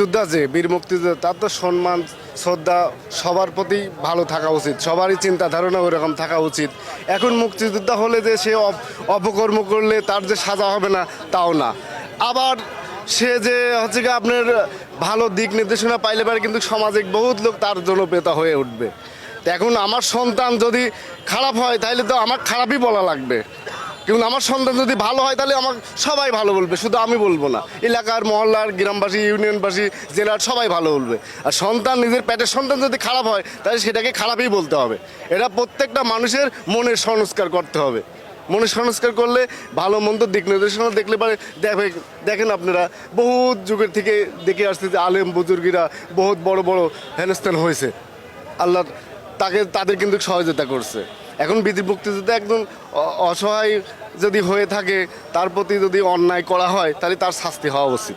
মুক্তিযোদ্ধা যে বীর মুক্তিযোদ্ধা তার তো সম্মান শ্রদ্ধা সবার প্রতি ভালো থাকা উচিত, সবারই চিন্তা ধারণা ওইরকম থাকা উচিত। এখন মুক্তিযোদ্ধা হলে যে সে অপকর্ম করলে তার যে সাজা হবে না তাও না, আবার সে যে হচ্ছে কি আপনার ভালো দিক নির্দেশনা পাইলে পারে কিন্তু সমাজে বহুত লোক তার জনপ্রিয়তা হয়ে উঠবে। তো এখন আমার সন্তান যদি খারাপ হয় তাহলে তো আমার খারাপই বলা লাগবে, কিন্তু আমার সন্তান যদি ভালো হয় তাহলে আমার সবাই ভালো বলবে, শুধু আমি বলবো না, এলাকার মহল্লার গ্রামবাসী ইউনিয়নবাসী জেলার সবাই ভালো বলবে। আর সন্তান নিজের পেটের সন্তান যদি খারাপ হয় তাহলে সেটাকে খারাপই বলতে হবে। এটা প্রত্যেকটা মানুষের মনের সংস্কার করতে হবে। মনের সংস্কার করলে ভালো মন্দ দিক নির্দেশনা দেখলে পারে দেখেন আপনারা বহুত যুগের থেকে দেখে আসছে যে আলেম বুজুর্গিরা বহুত বড় বড় হেনস্থান হয়েছে, আল্লাহ তাদের কিন্তু সহযোগিতা করছে। এখন বীর মুক্তিযোদ্ধা একদম অসহায় যদি হয়ে থাকে, তার প্রতি যদি অন্যায় করা হয় তাহলে তার শাস্তি হওয়া উচিত।